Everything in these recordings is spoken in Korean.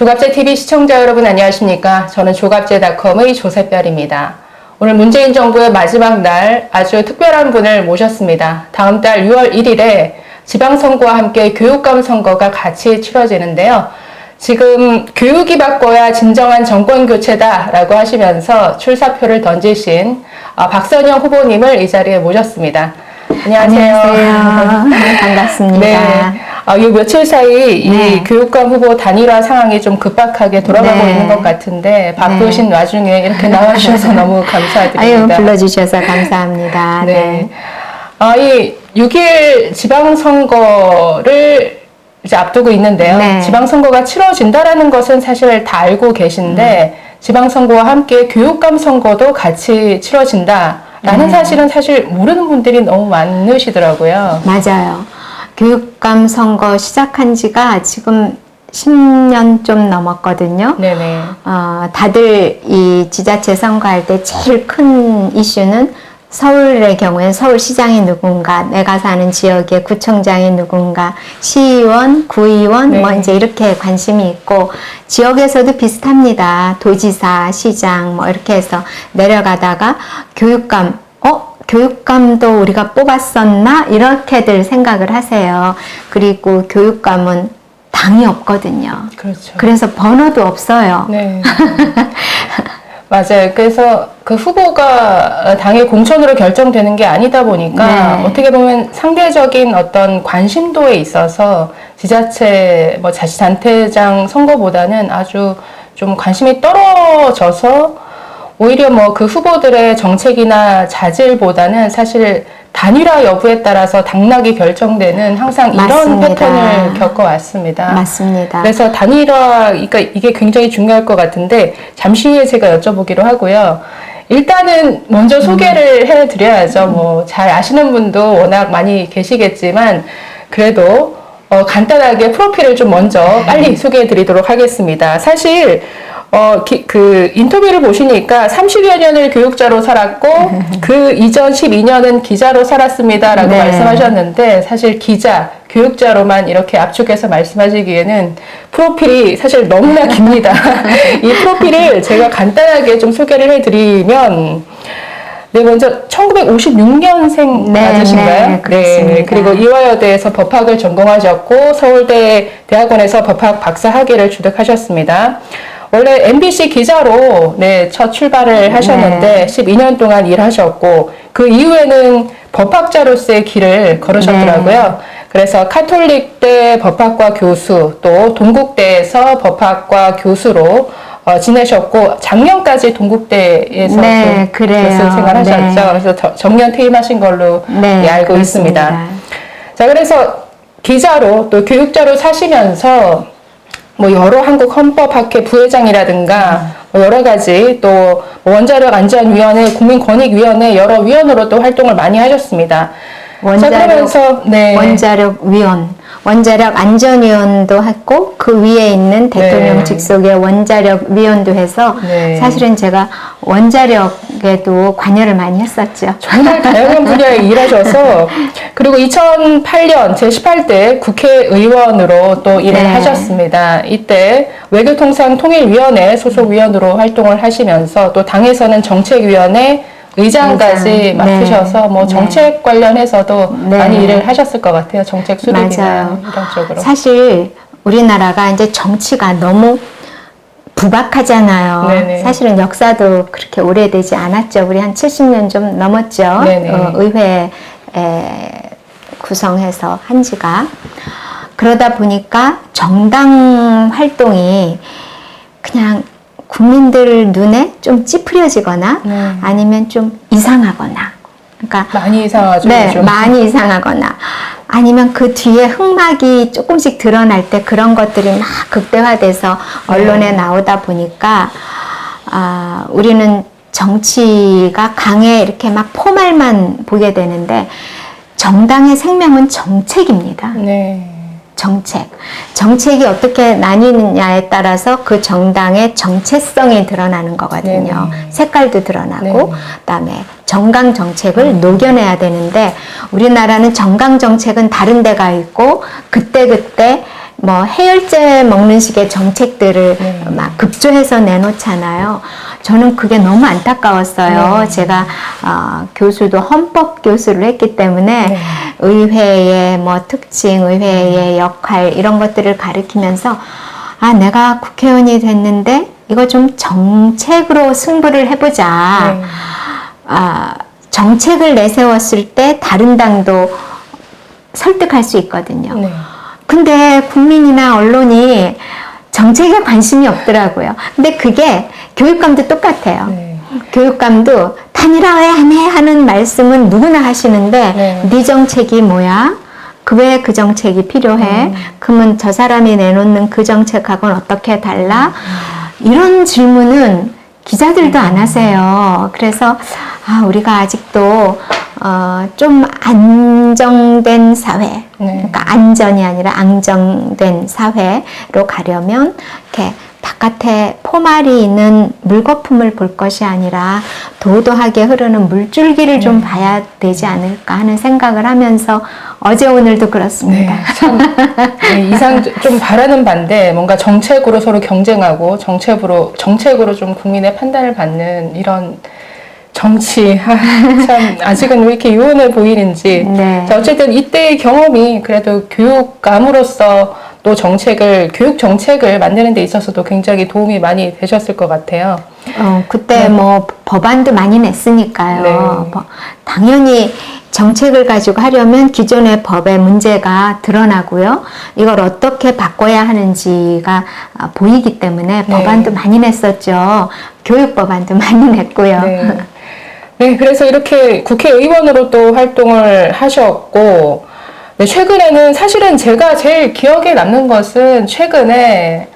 조갑제TV 시청자 여러분 안녕하십니까? 저는 조갑제닷컴의 조세별입니다. 오늘 문재인 정부의 마지막 날 아주 특별한 분을 모셨습니다. 다음 달 6월 1일에 지방선거와 함께 교육감 선거가 같이 치러지는데요. 지금 교육이 바꿔야 진정한 정권교체다라고 하시면서 출사표를 던지신 박선영 후보님을 이 자리에 모셨습니다. 안녕하세요. 안녕하세요. 반갑습니다. 네. 이 며칠 사이 네. 이 교육감 후보 단일화 상황이 좀 급박하게 돌아가고 네. 있는 것 같은데 바쁘신 와중에 이렇게 나와주셔서 너무 감사드립니다. 아유, 불러주셔서 감사합니다. 네. 이 6일 지방선거를 이제 앞두고 있는데요. 네. 지방선거가 치러진다라는 것은 사실 다 알고 계신데 지방선거와 함께 교육감 선거도 같이 치러진다라는 사실은 사실 모르는 분들이 너무 많으시더라고요. 맞아요. 교육감 선거 시작한 지가 지금 10년 좀 넘었거든요. 네네. 다들 이 지자체 선거할 때 제일 큰 이슈는 서울의 경우엔 서울시장이 누군가, 내가 사는 지역의 구청장이 누군가, 시의원, 구의원, 네. 뭐 이제 이렇게 관심이 있고, 지역에서도 비슷합니다. 도지사, 시장, 뭐 이렇게 해서 내려가다가 교육감도 우리가 뽑았었나? 이렇게들 생각을 하세요. 그리고 교육감은 당이 없거든요. 그렇죠. 그래서 번호도 없어요. 네. 맞아요. 그래서 그 후보가 당의 공천으로 결정되는 게 아니다 보니까 네. 어떻게 보면 상대적인 어떤 관심도에 있어서 지자체, 자치단체장 선거보다는 아주 좀 관심이 떨어져서 오히려 그 후보들의 정책이나 자질보다는 사실 단일화 여부에 따라서 당락이 결정되는 항상 이런 맞습니다. 패턴을 겪어왔습니다. 맞습니다. 그래서 단일화, 그러니까 이게 굉장히 중요할 것 같은데 잠시 후에 제가 여쭤보기로 하고요. 일단은 먼저 소개를 해드려야죠. 잘 아시는 분도 워낙 많이 계시겠지만 그래도 간단하게 프로필을 좀 먼저 빨리 소개해드리도록 하겠습니다. 사실 그 인터뷰를 보시니까 30여 년을 교육자로 살았고 그 이전 12년은 기자로 살았습니다라고 네. 말씀하셨는데 사실 기자, 교육자로만 이렇게 압축해서 말씀하시기에는 프로필이 사실 너무나 깁니다. 이 프로필을 제가 간단하게 좀 소개를 해드리면 네, 먼저 1956년생 네, 맞으신가요? 네, 그렇습니다. 그리고 이화여대에서 법학을 전공하셨고 서울대 대학원에서 법학 박사 학위를 취득하셨습니다. 원래 MBC 기자로 첫 출발을 하셨는데 12년 동안 일하셨고 그 이후에는 법학자로서의 길을 걸으셨더라고요. 그래서 카톨릭대 법학과 교수 또 동국대에서 법학과 교수로 지내셨고 작년까지 동국대에서 그래요. 교수 생활하셨죠. 네. 그래서 정년 퇴임하신 걸로 알고 그렇습니다. 있습니다. 자, 그래서 기자로 또 교육자로 사시면서 여러 한국 헌법학회 부회장이라든가 여러 가지 또 원자력 안전위원회, 국민권익위원회 여러 위원으로 또 활동을 많이 하셨습니다. 원자력 안전위원도 했고 그 위에 있는 대통령 네. 직속의 원자력 위원도 해서 사실은 제가 원자력에도 관여를 많이 했었죠. 정말 다양한 분야에 일하셔서 그리고 2008년 제18대 국회의원으로 또 일을 하셨습니다. 이때 외교통상통일위원회 소속 위원으로 활동을 하시면서 또 당에서는 정책위원회 의장까지 맡으셔서 정책 관련해서도 많이 일을 하셨을 것 같아요. 정책 수립이나 이런 쪽으로. 사실 우리나라가 이제 정치가 너무 부박하잖아요. 네네. 사실은 역사도 그렇게 오래되지 않았죠. 우리 한 70년 좀 넘었죠. 의회 구성해서 한 지가. 그러다 보니까 정당 활동이 그냥 국민들 눈에 좀 찌푸려지거나 아니면 좀 이상하거나 그러니까 많이 이상하죠. 요즘. 많이 이상하거나 아니면 그 뒤에 흑막이 조금씩 드러날 때 그런 것들이 막 극대화돼서 언론에 나오다 보니까 우리는 정치가 강해 이렇게 막 포말만 보게 되는데 정당의 생명은 정책입니다. 정책이 어떻게 나뉘느냐에 따라서 그 정당의 정체성이 드러나는 거거든요. 색깔도 드러나고 그다음에 정강 정책을 녹여내야 되는데 우리나라는 정강 정책은 다른 데가 있고 그때그때 뭐 해열제 먹는 식의 정책들을 네. 막 급조해서 내놓잖아요. 저는 그게 너무 안타까웠어요. 네. 제가 교수도 헌법 교수를 했기 때문에 네. 의회의 뭐 특징, 의회의 역할 이런 것들을 가르치면서 내가 국회의원이 됐는데 이거 좀 정책으로 승부를 해보자. 네. 정책을 내세웠을 때 다른 당도 설득할 수 있거든요. 네. 근데 국민이나 언론이 정책에 관심이 없더라고요. 근데 그게 교육감도 똑같아요. 네. 교육감도 단일화 왜 안 해? 하는 말씀은 누구나 하시는데 네 정책이 뭐야? 왜 그 정책이 필요해? 그러면 저 사람이 내놓는 그 정책하고는 어떻게 달라? 이런 질문은 기자들도 안 하세요. 그래서 우리가 아직도 좀 안정된 사회, 네. 그러니까 안전이 아니라 안정된 사회로 가려면 이렇게 바깥에 포말이 있는 물거품을 볼 것이 아니라 도도하게 흐르는 물줄기를 좀 봐야 되지 않을까 하는 생각을 하면서 어제 오늘도 그렇습니다. 네, 참 이상 좀 바라는 반대 뭔가 정책으로 서로 경쟁하고 정책으로 좀 국민의 판단을 받는 이런 정치 참 아직은 왜 이렇게 유연해 보이는지. 네. 자, 어쨌든 이때의 경험이 그래도 교육감으로서 또 교육 정책을 만드는 데 있어서도 굉장히 도움이 많이 되셨을 것 같아요. 그때 네. 뭐 법안도 많이 냈으니까요. 네. 당연히 정책을 가지고 하려면 기존의 법의 문제가 드러나고요. 이걸 어떻게 바꿔야 하는지가 보이기 때문에 네. 법안도 많이 냈었죠. 교육 법안도 많이 냈고요. 네. 네, 그래서 이렇게 국회의원으로 또 활동을 하셨고, 네, 최근에는 사실은 제가 제일 기억에 남는 것은 최근에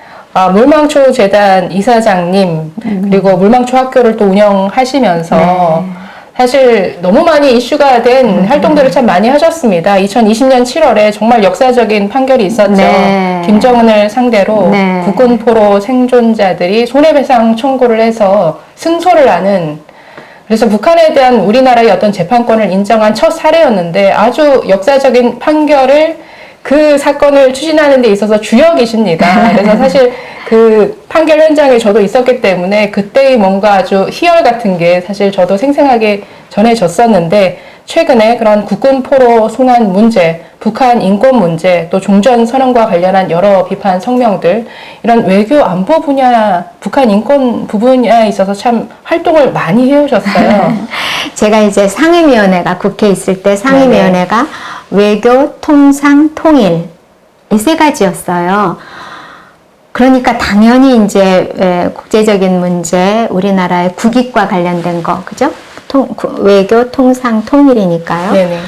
물망초 재단 이사장님 그리고 물망초 학교를 또 운영하시면서 네. 사실 너무 많이 이슈가 된 활동들을 참 많이 하셨습니다. 2020년 7월에 정말 역사적인 판결이 있었죠. 네. 김정은을 상대로 네. 국군 포로 생존자들이 손해배상 청구를 해서 승소를 하는, 그래서 북한에 대한 우리나라의 어떤 재판권을 인정한 첫 사례였는데 아주 역사적인 판결을 그 사건을 추진하는 데 있어서 주역이십니다. 그래서 사실 그 판결 현장에 저도 있었기 때문에 그때의 뭔가 아주 희열 같은 게 사실 저도 생생하게 전해졌었는데, 최근에 그런 국군 포로 송환 문제, 북한 인권 문제, 또 종전선언과 관련한 여러 비판 성명들, 이런 외교 안보 분야, 북한 인권 부분에 있어서 참 활동을 많이 해오셨어요. 제가 이제 상임위원회가 국회에 있을 때 상임위원회가 외교, 통상, 통일 이 세 가지였어요. 그러니까 당연히 이제 국제적인 문제, 우리나라의 국익과 관련된 거, 그죠? 외교, 통상, 통일이니까요. 네네.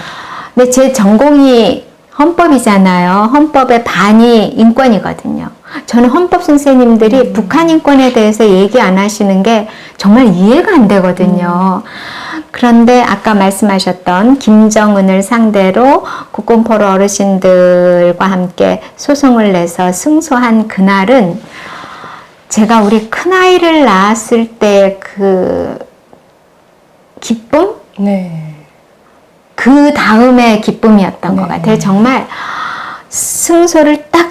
근데 제 전공이 헌법이잖아요. 헌법의 반이 인권이거든요. 저는 헌법 선생님들이 북한 인권에 대해서 얘기 안 하시는 게 정말 이해가 안 되거든요. 그런데 아까 말씀하셨던 김정은을 상대로 국군포로 어르신들과 함께 소송을 내서 승소한 그날은 제가 우리 큰아이를 낳았을 때 그 기쁨? 네. 그 다음에 기쁨이었던 네. 것 같아요. 정말 승소를 딱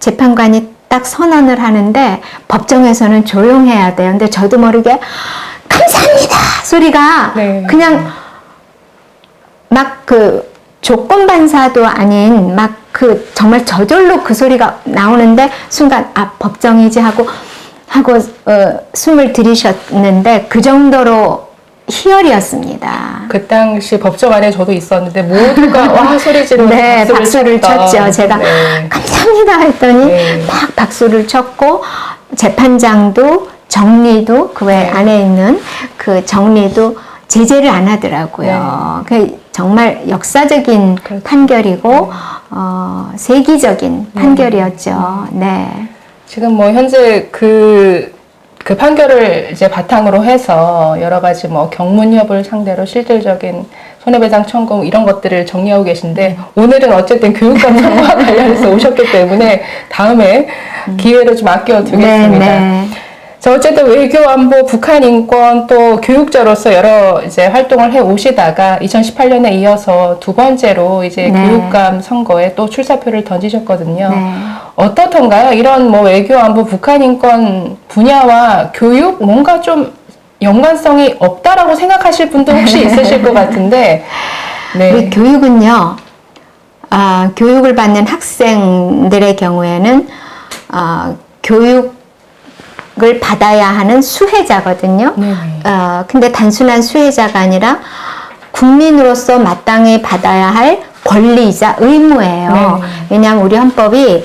재판관이 딱 선언을 하는데 법정에서는 조용해야 돼요. 근데 저도 모르게 감사합니다 소리가 네. 그냥 막 그 조건반사도 아닌 막 그 정말 저절로 그 소리가 나오는데 순간 법정이지 하고 숨을 들이셨는데 그 정도로 희열이었습니다. 그 당시 법정 안에 저도 있었는데 모두가 와 소리 지르고 네, 박수를 쳤죠. 제가 네. 감사합니다 했더니 네. 막 박수를 쳤고 재판장도 정리도 그 외 네. 안에 있는 그 정리도 제재를 안 하더라고요. 그 정말 역사적인 그렇죠. 판결이고 세기적인 판결이었죠. 네. 지금 뭐 현재 그 판결을 이제 바탕으로 해서 여러 가지 뭐 경문협을 상대로 실질적인 손해배상 청구 이런 것들을 정리하고 계신데, 오늘은 어쨌든 교육감 선거와 관련해서 오셨기 때문에 다음에 기회를 좀 아껴두겠습니다. 네, 네. 저 어쨌든 외교 안보, 북한 인권 또 교육자로서 여러 이제 활동을 해 오시다가 2018년에 이어서 두 번째로 이제 네. 교육감 선거에 또 출사표를 던지셨거든요. 네. 어떻던가요? 이런 뭐 외교 안보, 북한 인권 분야와 교육 뭔가 좀 연관성이 없다라고 생각하실 분도 혹시 있으실 것 같은데, 네. 우리 교육은요, 교육을 받는 학생들의 경우에는 교육을 받아야 하는 수혜자거든요. 네네. 근데 단순한 수혜자가 아니라 국민으로서 마땅히 받아야 할 권리이자 의무예요. 네네. 왜냐하면 우리 헌법이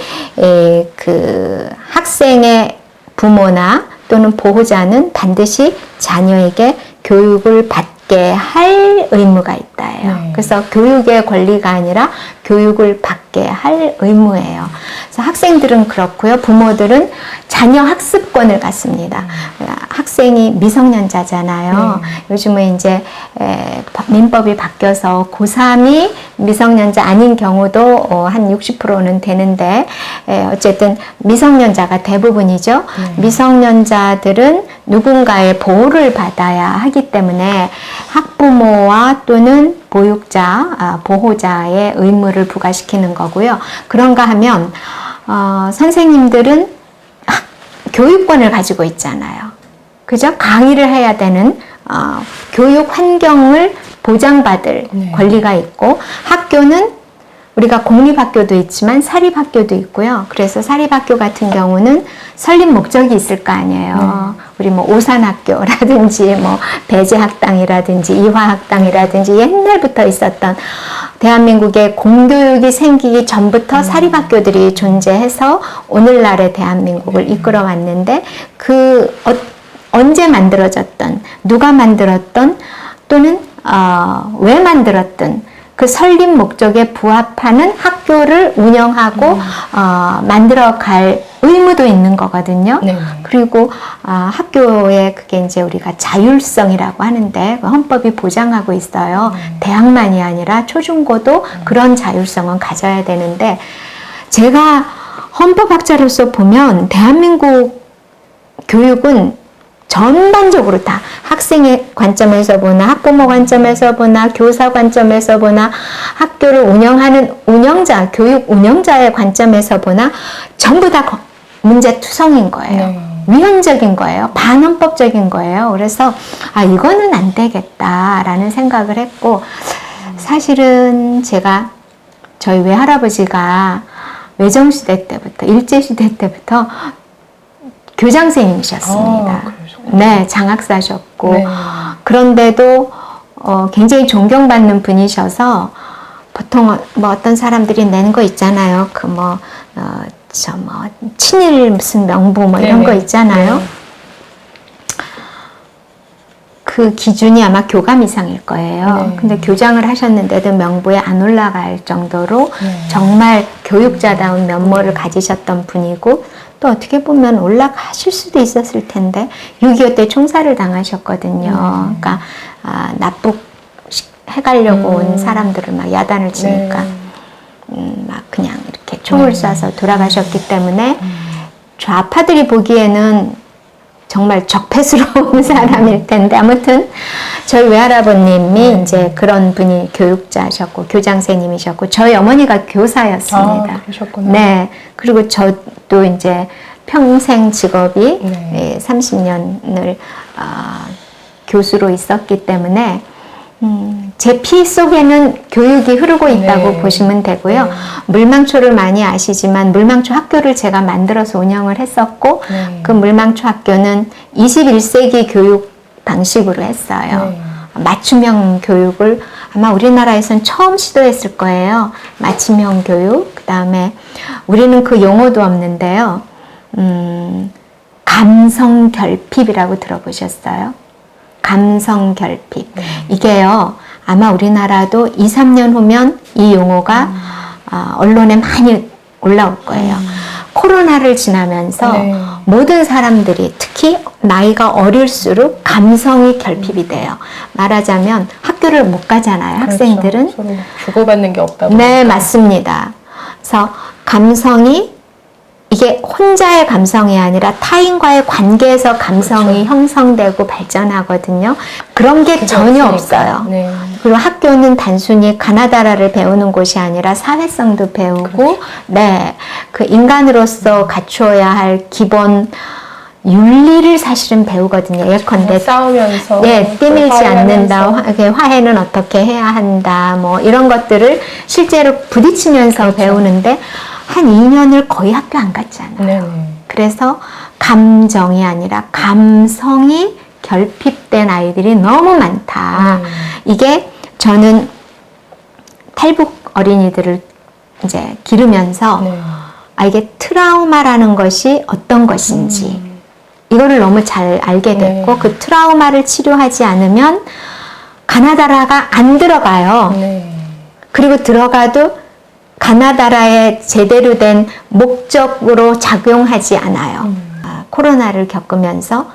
그 학생의 부모나 또는 보호자는 반드시 자녀에게 교육을 받게 할 의무가 있다예요. 네. 그래서 교육의 권리가 아니라 교육을 받게 할 의무예요. 그래서 학생들은 그렇고요. 부모들은 자녀 학습권을 갖습니다. 학생이 미성년자잖아요. 요즘은 이제 민법이 바뀌어서 고3이 미성년자 아닌 경우도 한 60%는 되는데 어쨌든 미성년자가 대부분이죠. 미성년자들은 누군가의 보호를 받아야 하기 때문에 학부모와 또는 보육자, 보호자의 의무를 부과시키는 거고요. 그런가 하면 선생님들은 교육권을 가지고 있잖아요. 그죠? 강의를 해야 되는 교육 환경을 보장받을 권리가 있고, 학교는 우리가 공립학교도 있지만 사립학교도 있고요. 그래서 사립학교 같은 경우는 설립 목적이 있을 거 아니에요. 우리 뭐 오산학교라든지 뭐 배제학당이라든지 이화학당이라든지 옛날부터 있었던 대한민국의 공교육이 생기기 전부터 사립학교들이 존재해서 오늘날의 대한민국을 이끌어 왔는데 언제 만들어졌던, 누가 만들었던 또는 왜 만들었던 그 설립 목적에 부합하는 학교를 운영하고 만들어갈 의무도 있는 거거든요. 네. 그리고 학교에 그게 이제 우리가 자율성이라고 하는데 그 헌법이 보장하고 있어요. 대학만이 아니라 초중고도 그런 자율성은 가져야 되는데, 제가 헌법학자로서 보면 대한민국 교육은 전반적으로 다 학생의 관점에서 보나 학부모 관점에서 보나 교사 관점에서 보나 학교를 운영하는 운영자, 교육 운영자의 관점에서 보나 전부 다 문제투성인 거예요. 위헌적인 거예요. 반헌법적인 거예요. 그래서 이거는 안 되겠다라는 생각을 했고, 사실은 제가 저희 외할아버지가 외정시대 때부터, 일제시대 때부터 교장선생님이셨습니다. 네, 장학사셨고, 네. 그런데도 굉장히 존경받는 분이셔서, 보통 뭐 어떤 사람들이 내는 거 있잖아요. 친일 무슨 명부 뭐 이런 거 있잖아요. 그 기준이 아마 교감 이상일 거예요. 근데 교장을 하셨는데도 명부에 안 올라갈 정도로 정말 교육자다운 면모를 가지셨던 분이고, 또 어떻게 보면 올라가실 수도 있었을 텐데 6.25 때 총살을 당하셨거든요. 그러니까 납북 해가려고 온 사람들을 막 야단을 치니까 막 그냥 이렇게 총을 쏴서 돌아가셨기 때문에 좌파들이 보기에는 정말 적폐스러운 사람일 텐데, 아무튼 저희 외할아버님이 이제 그런 분이 교육자셨고 교장선생님이셨고, 저희 어머니가 교사였습니다. 그러셨구나. 네. 그리고 저도 이제 평생 직업이 30년을 교수로 있었기 때문에 제 피 속에는 교육이 흐르고 있다고 보시면 되고요. 물망초를 많이 아시지만 물망초 학교를 제가 만들어서 운영을 했었고, 그 물망초 학교는 21세기 교육 방식으로 했어요. 맞춤형 교육을 아마 우리나라에선 처음 시도했을 거예요. 맞춤형 교육. 그 다음에 우리는 그 용어도 없는데요. 감성 결핍이라고 들어보셨어요? 감성 결핍. 이게요, 아마 우리나라도 2, 3년 후면 이 용어가 언론에 많이 올라올 거예요. 코로나를 지나면서 모든 사람들이, 특히 나이가 어릴수록 감성이 결핍이 돼요. 말하자면 학교를 못 가잖아요. 학생들은. 서로 주고받는 게 없다고. 네, 맞습니다. 그래서 감성이 이게 혼자의 감성이 아니라 타인과의 관계에서 감성이 그렇죠. 형성되고 발전하거든요. 그런 게 그게 전혀 없으니까. 없어요. 네. 그리고 학교는 단순히 가나다라를 배우는 곳이 아니라 사회성도 배우고, 그렇죠. 네, 그 인간으로서 갖추어야 할 기본 윤리를 사실은 배우거든요. 예컨대 싸우면서 네, 뛰밀지 않는다. 화해하면서. 화해는 어떻게 해야 한다. 뭐 이런 것들을 실제로 부딪히면서 그렇죠. 배우는데 한 2년을 거의 학교 안 갔잖아요. 네네. 그래서 감정이 아니라 감성이 결핍된 아이들이 너무 많다. 이게 저는 탈북 어린이들을 이제 기르면서 네. 아, 이게 트라우마라는 것이 어떤 것인지 이거를 너무 잘 알게 됐고 네. 그 트라우마를 치료하지 않으면 가나다라가 안 들어가요. 네. 그리고 들어가도 가나다라의 제대로 된 목적으로 작용하지 않아요. 코로나를 겪으면서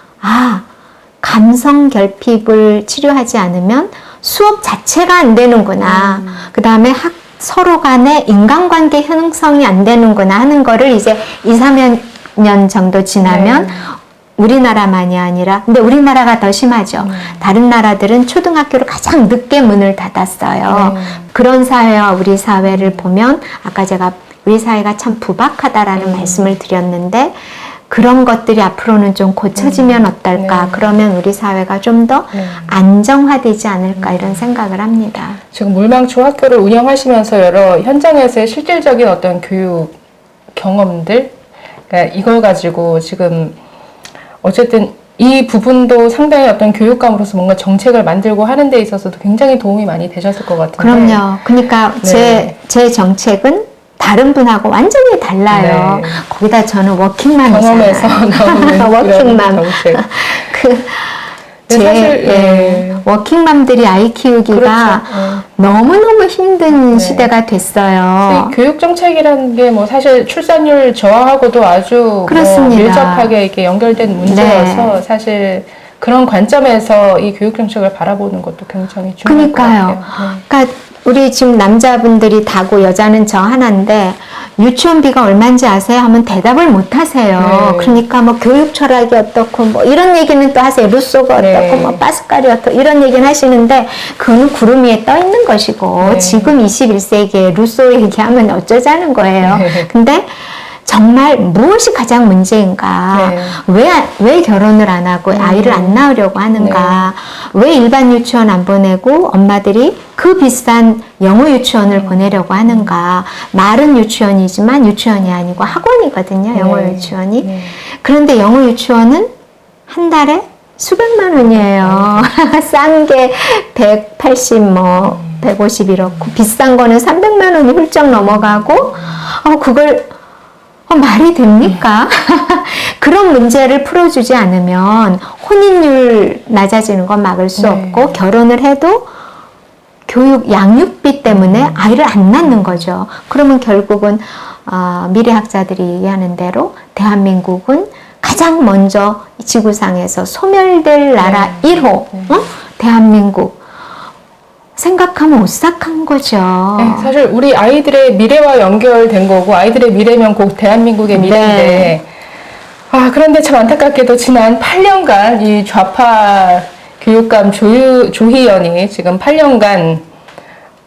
감성 결핍을 치료하지 않으면 수업 자체가 안 되는구나. 그 다음에 서로 간의 인간관계 형성이 안 되는구나 하는 거를 이제 2, 3년 정도 지나면 네. 우리나라만이 아니라, 근데 우리나라가 더 심하죠. 다른 나라들은 초등학교를 가장 늦게 문을 닫았어요. 그런 사회와 우리 사회를 보면, 아까 제가 우리 사회가 참 부박하다라는 말씀을 드렸는데, 그런 것들이 앞으로는 좀 고쳐지면 어떨까? 네. 그러면 우리 사회가 좀 더 안정화되지 않을까? 이런 생각을 합니다. 지금 물망초 학교를 운영하시면서 여러 현장에서의 실질적인 어떤 교육 경험들, 그러니까 이걸 가지고 지금 어쨌든 이 부분도 상당히 어떤 교육감으로서 뭔가 정책을 만들고 하는 데 있어서도 굉장히 도움이 많이 되셨을 것 같은데. 그럼요. 그러니까 네. 제 정책은 다른 분하고 완전히 달라요. 네. 거기다 저는 워킹맘이잖아요. 경험에서 나오는 워킹맘. 그런 정책. 사실, 워킹맘들이 아이 키우기가 그렇죠. 너무너무 힘든 네. 시대가 됐어요. 이 교육 정책이라는 게 뭐 사실 출산율 저하하고도 아주 그렇습니다. 뭐 밀접하게 이렇게 연결된 문제여서 네. 사실 그런 관점에서 이 교육 정책을 바라보는 것도 굉장히 중요할 것 그러니까요. 같아요. 그러니까 우리 지금 남자분들이 다고 여자는 저 하나인데 유치원비가 얼마인지 아세요? 하면 대답을 못 하세요. 네. 그러니까 뭐 교육 철학이 어떻고 뭐 이런 얘기는 또 하세요. 루소가 어떻고 네. 뭐 파스칼이 어떻고 이런 얘기는 하시는데 그거는 구름 위에 떠 있는 것이고 네. 지금 21세기에 루소 얘기하면 어쩌자는 거예요. 네. 근데 정말 무엇이 가장 문제인가? 네. 왜 결혼을 안 하고 아이를 안 낳으려고 하는가? 왜 일반 유치원 안 보내고 엄마들이 그 비싼 영어 유치원을 보내려고 하는가? 말은 유치원이지만 유치원이 아니고 학원이거든요. 영어 네. 유치원이. 네. 그런데 영어 유치원은 한 달에 수백만 원이에요. 싼 게 180, 150 이렇고 비싼 거는 300만 원이 훌쩍 넘어가고 그걸 말이 됩니까? 그런 문제를 풀어주지 않으면 혼인율 낮아지는 건 막을 수 네. 없고 결혼을 해도 교육 양육비 때문에 아이를 안 낳는 거죠. 그러면 결국은 미래학자들이 얘기하는 대로 대한민국은 가장 먼저 지구상에서 소멸될 나라 1호 대한민국 생각하면 오싹한 거죠. 네, 사실 우리 아이들의 미래와 연결된 거고 아이들의 미래면 곧 대한민국의 미래인데 그런데 참 안타깝게도 지난 8년간 이 좌파 교육감 조희연이 지금 8년간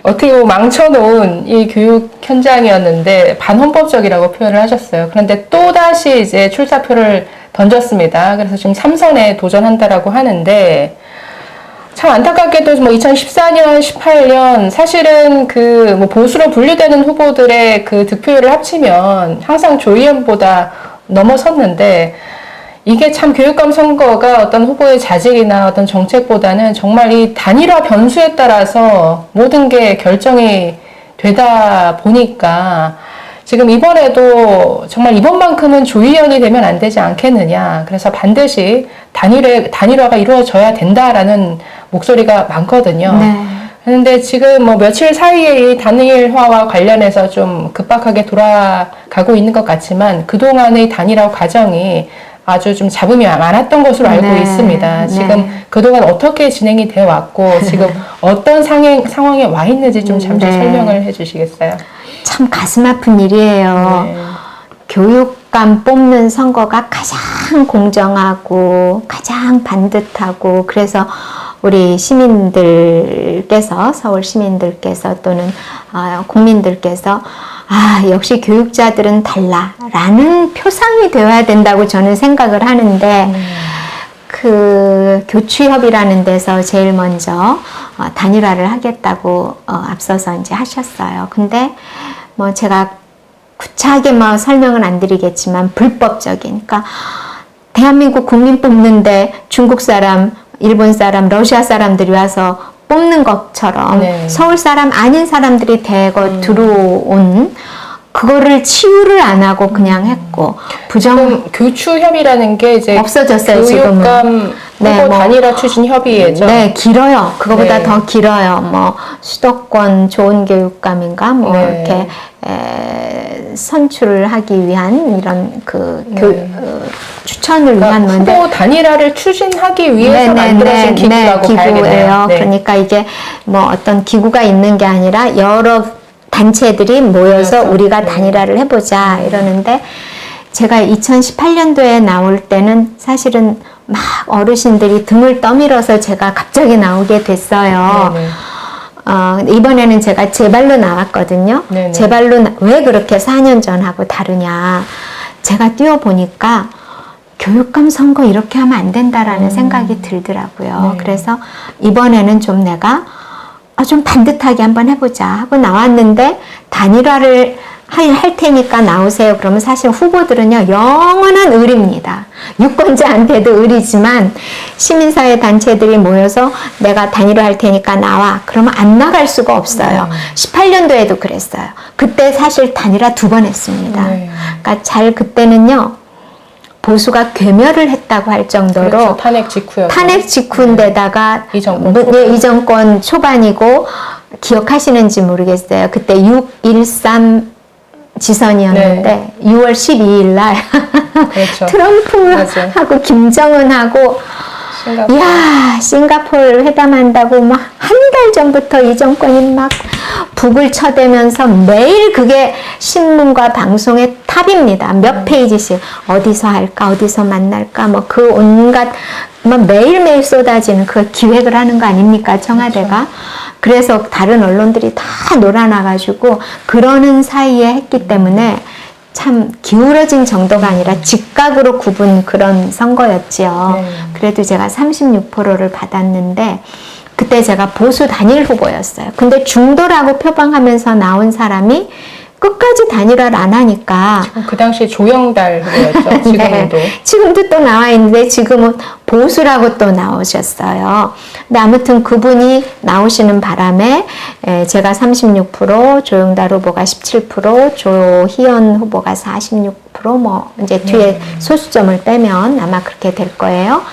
어떻게 보면 망쳐놓은 이 교육 현장이었는데 반헌법적이라고 표현을 하셨어요. 그런데 또다시 이제 출사표를 던졌습니다. 그래서 지금 3선에 도전한다라고 하는데 참 안타깝게도 뭐 2014년, 18년 사실은 그 뭐 보수로 분류되는 후보들의 그 득표율을 합치면 항상 조희연보다 넘어섰는데 이게 참 교육감 선거가 어떤 후보의 자질이나 어떤 정책보다는 정말 이 단일화 변수에 따라서 모든 게 결정이 되다 보니까 지금 이번에도 정말 이번만큼은 조희연이 되면 안 되지 않겠느냐. 그래서 반드시 단일화가 이루어져야 된다라는 목소리가 많거든요. 네. 그런데 지금 뭐 며칠 사이에 이 단일화와 관련해서 좀 급박하게 돌아가고 있는 것 같지만 그동안의 단일화 과정이 아주 좀 잡음이 많았던 것으로 알고 네. 있습니다. 지금 네. 그동안 어떻게 진행이 되어 왔고 지금 어떤 상황에 와 있는지 좀 잠시 네. 설명을 해 주시겠어요? 참 가슴 아픈 일이에요. 네. 교육 교육감 뽑는 선거가 가장 공정하고 가장 반듯하고 그래서 우리 시민들께서 서울 시민들께서 또는 국민들께서 역시 교육자들은 달라라는 표상이 되어야 된다고 저는 생각을 하는데 그 교추협이라는 데서 제일 먼저 단일화를 하겠다고 앞서서 이제 하셨어요. 근데 뭐 제가 구차하게 뭐 설명은 안 드리겠지만 불법적인, 그러니까 대한민국 국민 뽑는데 중국 사람, 일본 사람, 러시아 사람들이 와서 뽑는 것처럼 네. 서울 사람 아닌 사람들이 대거 들어온 그거를 치유를 안 하고 그냥 했고 지금 교추협이라는 게 이제 없어졌어요, 교육감 지금은. 후보 네, 뭐, 단일화 추진 협의회죠. 네, 길어요. 그거보다 네. 더 길어요. 뭐 수도권 좋은 교육감인가 뭐 네. 이렇게 선출을 하기 위한 이런 추천을 위한 그러니까 건데 후보 단일화를 추진하기 위해서 만들어진 기구라고 봐야겠네요. 기구예요. 네. 그러니까 이게 뭐 어떤 기구가 있는 게 아니라 여러 단체들이 모여서 그래서, 우리가 네. 단일화를 해보자 이러는데 제가 2018년도에 나올 때는 사실은 막 어르신들이 등을 떠밀어서 제가 갑자기 나오게 됐어요. 네네. 이번에는 제가 제 발로 나왔거든요. 네네. 제 발로 왜 그렇게 4년 전하고 다르냐. 제가 뛰어보니까 교육감 선거 이렇게 하면 안 된다라는 생각이 들더라고요. 네. 그래서 이번에는 좀 내가 좀 반듯하게 한번 해보자 하고 나왔는데 단일화를 할 테니까 나오세요. 그러면 사실 후보들은요 영원한 을입니다. 유권자한테도 을이지만 시민사회 단체들이 모여서 내가 단일화 할 테니까 나와. 그러면 안 나갈 수가 없어요. 18년도에도 그랬어요. 그때 사실 단일화 2번 했습니다. 네. 그러니까 그때는요 보수가 괴멸을 했다고 할 정도로 그렇죠. 탄핵 직후였죠. 탄핵 직후인데다가 이 정권 이 정권 초반이고 기억하시는지 모르겠어요. 그때 6.13 지선이었는데 6월 12일 날 그렇죠. 트럼프하고 김정은하고 싱가포르. 싱가포르 회담한다고 막 한 달 전부터 이 정권이 막 북을 쳐대면서 매일 그게 신문과 방송의 탑입니다. 몇 페이지씩 어디서 할까 어디서 만날까 뭐 그 온갖 뭐 매일매일 쏟아지는 그 기획을 하는 거 아닙니까 청와대가. 그래서 다른 언론들이 다 놀아나가지고 그러는 사이에 했기 때문에 참 기울어진 정도가 아니라 직각으로 굽은 그런 선거였지요. 네. 그래도 제가 36%를 받았는데 그때 제가 보수 단일 후보였어요. 근데 중도라고 표방하면서 나온 사람이 끝까지 단일화를 안 하니까 그 당시 조영달 후보였죠. 지금도. 지금도 또 나와 있는데 지금은 보수라고 또 나오셨어요. 근데 아무튼 그분이 나오시는 바람에 제가 36%, 조영달 후보가 17%, 조희연 후보가 46%뭐 이제 뒤에 소수점을 빼면 아마 그렇게 될 거예요.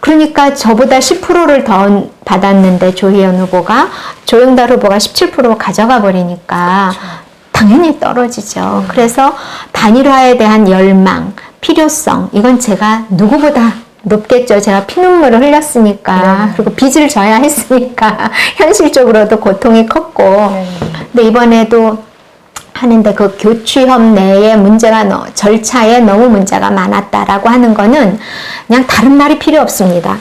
그러니까 저보다 10%를 더 받았는데 조희연 후보가 조영달 후보가 17% 가져가 버리니까 당연히 떨어지죠. 그래서 단일화에 대한 열망, 필요성 이건 제가 누구보다 높겠죠. 제가 피눈물을 흘렸으니까 그리고 빚을 져야 했으니까 현실적으로도 고통이 컸고 근데 이번에도 하는데 그 교추협 내에 절차에 너무 문제가 많았다라고 하는 거는 그냥 다른 말이 필요 없습니다.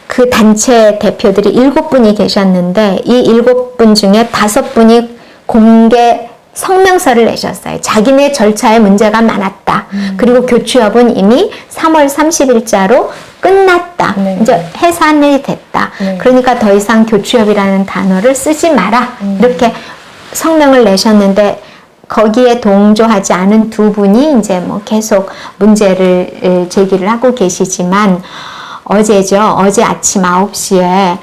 그 단체 대표들이 7분이 계셨는데 이 7분 중에 5분이 공개 성명서를 내셨어요. 자기네 절차에 문제가 많았다. 그리고 교추협은 이미 3월 30일자로 끝났다. 네. 이제 해산이 됐다. 네. 그러니까 더 이상 교추협이라는 단어를 쓰지 마라. 이렇게 성명을 내셨는데 거기에 동조하지 않은 2분이 이제 뭐 계속 문제를 제기를 하고 계시지만 어제죠. 어제 아침 9시에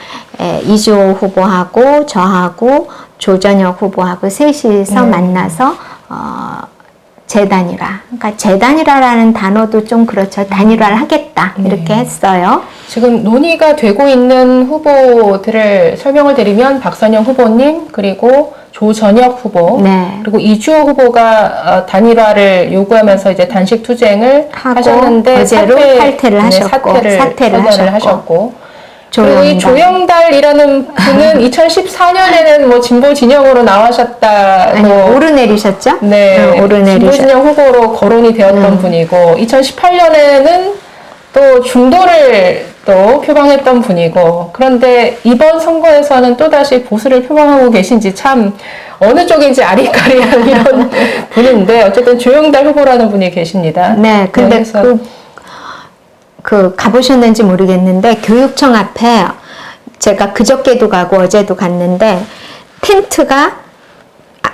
이주호 후보하고 저하고 조전혁 후보하고 셋이서 만나서 재단일화. 그러니까 재단일화라는 단어도 좀 그렇죠. 단일화를 하겠다 이렇게 했어요. 지금 논의가 되고 있는 후보들을 설명을 드리면 박선영 후보님 그리고 조전혁 후보 네. 그리고 이주호 후보가 단일화를 요구하면서 이제 단식 투쟁을 하고 하셨는데 어제로 사퇴를 하셨고 사퇴를 선언을 하셨고 그리고 이 조영달이라는 분은 2014년에는 뭐 진보 진영으로 나와셨다. 아니, 오르내리셨죠? 네, 진보 진영 후보로 거론이 되었던 분이고 2018년에는 또 중도를 또 표방했던 분이고, 그런데 이번 선거에서는 또다시 보수를 표방하고 계신지 참 어느 쪽인지 아리까리한 이런 분인데, 어쨌든 조영달 후보라는 분이 계십니다. 네, 근데 가보셨는지 모르겠는데 교육청 앞에 제가 그저께도 가고 어제도 갔는데 텐트가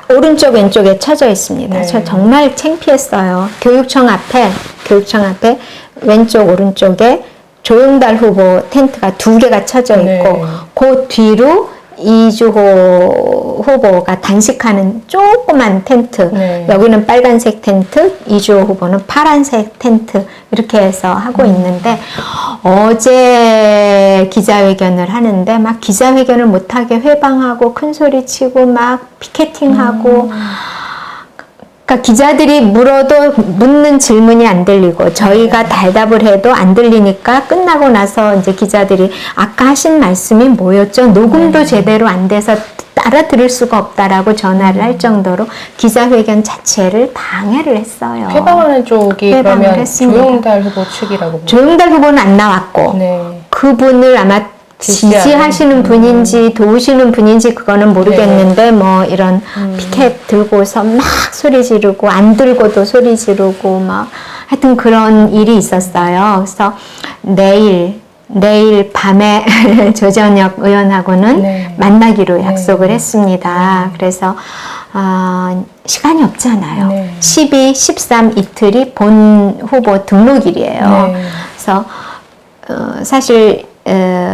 오른쪽 왼쪽에 쳐져 있습니다. 네. 저 정말 창피했어요. 교육청 앞에 왼쪽 오른쪽에 조영달 후보 텐트가 2개가 쳐져 있고 네. 그 뒤로 이주호 후보가 단식하는 조그만 텐트, 네. 여기는 빨간색 텐트, 이주호 후보는 파란색 텐트 이렇게 해서 하고 있는데, 어제 기자회견을 하는데 막 기자회견을 못하게 회방하고 큰소리 치고 막 피켓팅하고, 그러니까 기자들이 물어도 묻는 질문이 안 들리고 저희가 대답을 해도 안 들리니까 끝나고 나서 이제 기자들이 아까 하신 말씀이 뭐였죠? 녹음도 제대로 안 돼서 알아들을 수가 없다라고 전화를 할 정도로 기자회견 자체를 방해를 했어요. 회방하는 쪽이 회방을 그러면 했습니다. 조영달 후보 측이라고 조영달 후보는 안 나왔고 네. 그분을 아마 지지하시는 분인지 도우시는 분인지 그거는 모르겠는데 뭐 이런 피켓 들고서 막 소리 지르고 안 들고도 소리 지르고 막 하여튼 그런 일이 있었어요. 그래서 내일 밤에 조전혁 의원하고는 네. 만나기로 약속을 했습니다. 그래서 시간이 없잖아요. 네. 12, 13 이틀이 본 후보 등록일이에요. 네. 그래서 사실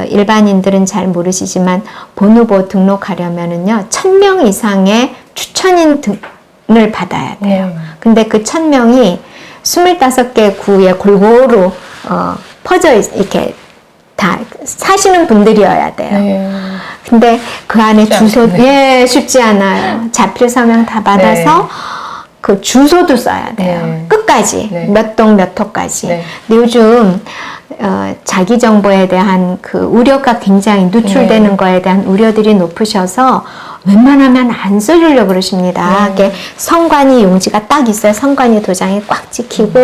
일반인들은 잘 모르시지만 본 후보 등록하려면은요 1000명 이상의 추천인을 받아야 돼요. 네. 근데 그 1000명이 25개 구에 골고루 퍼져 이렇게 다 사시는 분들이어야 돼요. 네. 근데 그 안에 주소 쉽지 않아요. 자필 서명 다 받아서 네. 그 주소도 써야 돼요. 네. 끝까지 네. 몇 동 몇 호까지. 네. 근데 요즘 자기 정보에 대한 그 우려가 굉장히 누출되는 네. 거에 대한 우려들이 높으셔서 웬만하면 안 써주려고 그러십니다. 네. 이게 성관이 용지가 딱 있어요. 성관이 도장이 꽉 찍히고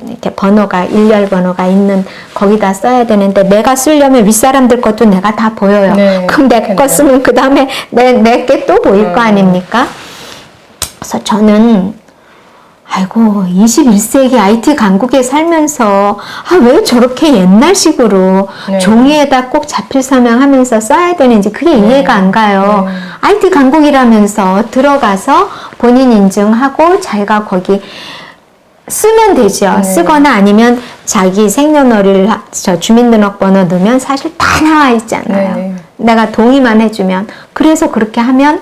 이렇게 번호가 일렬 번호가 있는 거기다 써야 되는데 내가 쓰려면 윗사람들 것도 내가 다 보여요. 네. 그럼 내 거 쓰면 그 다음에 내 게 또 보일 거 아닙니까? 그래서 저는 아이고 21세기 IT 강국에 살면서 왜 저렇게 옛날식으로 네. 종이에다 꼭 자필 서명하면서 써야 되는지 그게 이해가 안 가요. 네. IT 강국이라면서 들어가서 본인 인증하고 자기가 거기 쓰면 되죠. 네. 쓰거나 아니면 자기 생년월일 주민등록번호 넣으면 사실 다 나와 있잖아요. 네. 내가 동의만 해주면. 그래서 그렇게 하면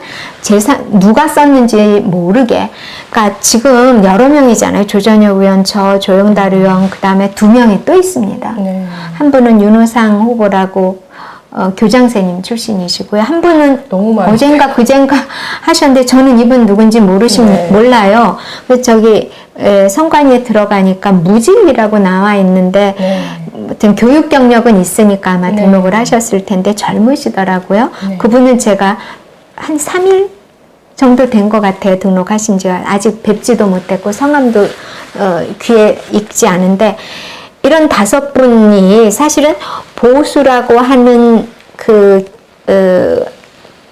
누가 썼는지 모르게. 그러니까 지금 여러 명이잖아요. 조전혁 의원, 조영달 의원, 그 다음에 2명이 또 있습니다. 네. 한 분은 윤호상 후보라고 교장선생님 출신이시고요. 한 분은 너무 많아요. 어젠가 그젠가 하셨는데 저는 이분 누군지 네. 몰라요. 그래서 저기 성관위에 들어가니까 무직이라고 나와 있는데 네. 아무튼 교육 경력은 있으니까 아마 네. 등록을 하셨을 텐데 젊으시더라고요. 네. 그분은 제가 한 3일 정도 된 것 같아요. 등록하신 지가. 아직 뵙지도 못했고 성함도 귀에 익지 않은데 이런 5분이 사실은 보수라고 하는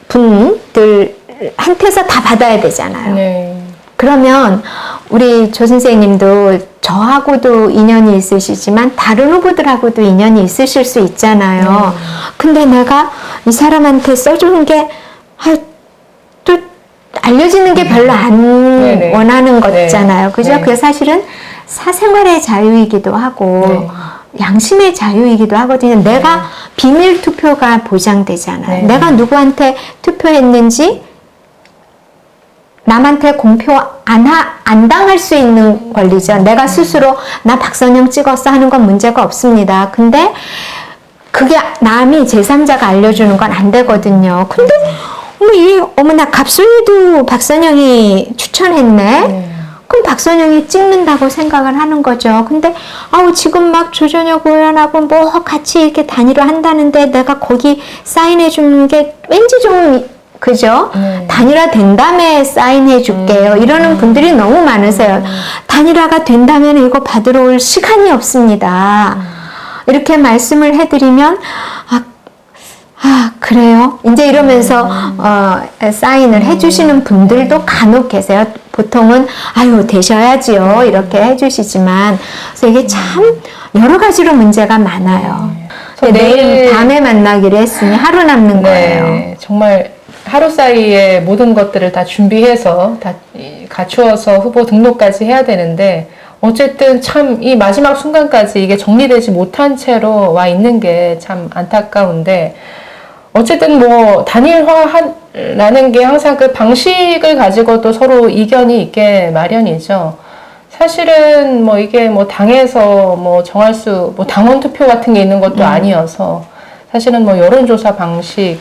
분들한테서 다 받아야 되잖아요. 네. 그러면 우리 조 선생님도 저하고도 인연이 있으시지만 다른 후보들하고도 인연이 있으실 수 있잖아요. 근데 내가 이 사람한테 써주는 게 또 알려지는 게 별로 안 네네. 원하는 네. 거잖아요. 그죠? 네. 그게 사실은 사생활의 자유이기도 하고 네. 양심의 자유이기도 하거든요. 내가 비밀 투표가 보장되잖아요. 네. 내가 누구한테 투표했는지 남한테 공표 안 당할 수 있는 권리죠. 내가 스스로 나 박선영 찍었어 하는 건 문제가 없습니다. 근데 그게 남이 제3자가 알려주는 건 안 되거든요. 근데 어머나 갑순이도 박선영이 추천했네. 그럼 박선영이 찍는다고 생각을 하는 거죠. 근데 지금 막 조전혁 의원하고 뭐 같이 이렇게 단일화 한다는데 내가 거기 사인해 주는 게 왠지 좀 그죠? 단일화 된 다음에 사인해 줄게요. 이러는 분들이 너무 많으세요. 단일화가 된다면 이거 받으러 올 시간이 없습니다. 이렇게 말씀을 해드리면 그래요? 이제 이러면서 사인을 해주시는 분들도 간혹 계세요. 보통은 되셔야지요 이렇게 해주시지만 그래서 이게 참 여러 가지로 문제가 많아요. 내일 밤에 만나기로 했으니 하루 남는 거예요. 정말 하루 사이에 모든 것들을 다 준비해서 다 갖추어서 후보 등록까지 해야 되는데 어쨌든 참 이 마지막 순간까지 이게 정리되지 못한 채로 와 있는 게 참 안타까운데 어쨌든 뭐 단일화라는 게 항상 그 방식을 가지고도 서로 이견이 있게 마련이죠. 사실은 뭐 이게 뭐 당에서 뭐 정할 뭐 당원 투표 같은 게 있는 것도 아니어서 사실은 뭐 여론조사 방식이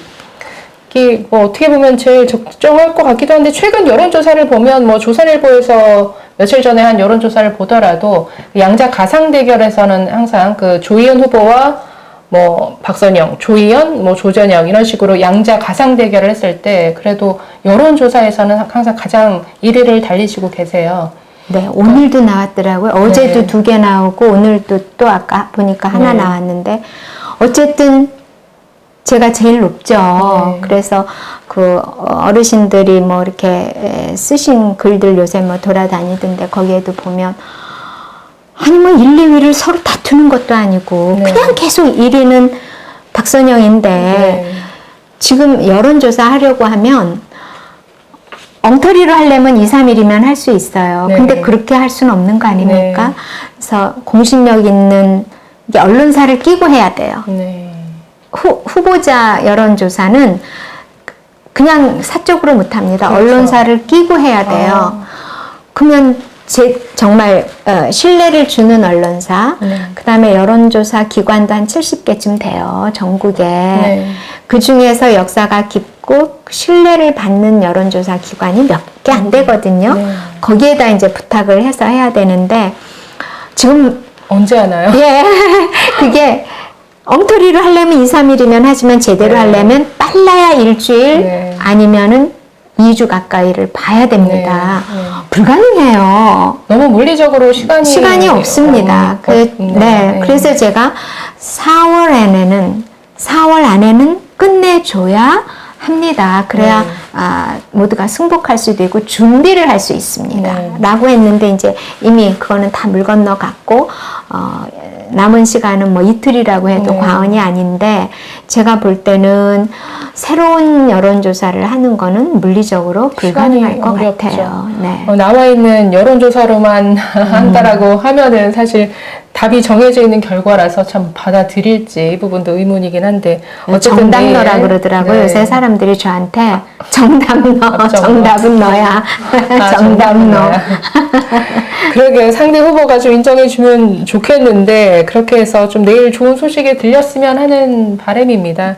뭐 어떻게 보면 제일 적정할 것 같기도 한데 최근 여론조사를 보면 뭐 조선일보에서 며칠 전에 한 여론조사를 보더라도 양자 가상 대결에서는 항상 그 조희연 후보와 뭐 박선영, 조희연, 뭐 조전혁 이런 식으로 양자 가상 대결을 했을 때 그래도 여론조사에서는 항상 가장 1위를 달리시고 계세요. 네, 오늘도 나왔더라고요. 어제도 2개 나오고 오늘도 또 아까 보니까 하나 나왔는데 어쨌든 제가 제일 높죠. 그래서 그 어르신들이 뭐 이렇게 쓰신 글들 요새 뭐 돌아다니던데 거기에도 보면 뭐 1, 2위를 서로 다투는 것도 아니고 그냥 계속 1위는 박선영인데 지금 여론조사 하려고 하면 엉터리로 하려면 2, 3일이면 할 수 있어요. 근데 그렇게 할 수는 없는 거 아닙니까? 그래서 공신력 있는 언론사를 끼고 해야 돼요. 후보자 여론조사는 그냥 사적으로 못합니다. 그렇죠. 언론사를 끼고 해야 돼요. 그러면 정말 신뢰를 주는 언론사, 그 다음에 여론조사 기관도 한 70개쯤 돼요. 전국에. 그 중에서 역사가 깊고 신뢰를 받는 여론조사 기관이 몇 개 안 되거든요. 거기에다 이제 부탁을 해서 해야 되는데 지금 언제 하나요? 예, 그게 엉터리로 하려면 2, 3일이면 하지만 제대로 하려면 빨라야 일주일 아니면은 2주 가까이를 봐야 됩니다. 불가능해요. 너무 물리적으로 시간이 없습니다. 그래서 제가 4월 안에는 끝내줘야 합니다. 그래야 모두가 승복할 수도 있고 준비를 할 수 있습니다. 라고 했는데 이제 이미 그거는 다 물 건너갔고 남은 시간은 뭐 이틀이라고 해도 과언이 아닌데 제가 볼 때는 새로운 여론조사를 하는 거는 물리적으로 불가능할 것 같아요. 나와 있는 여론조사로만 한다라고 하면은 사실 답이 정해져 있는 결과라서 참 받아들일지 이 부분도 의문이긴 한데 어쨌든 정답너라 그러더라고요. 요새 사람들이 저한테 정답너, 정답은 너야. 정답너. 그러게요. 상대 후보가 좀 인정해주면 좋겠는데 그렇게 해서 좀 내일 좋은 소식이 들렸으면 하는 바람입니다.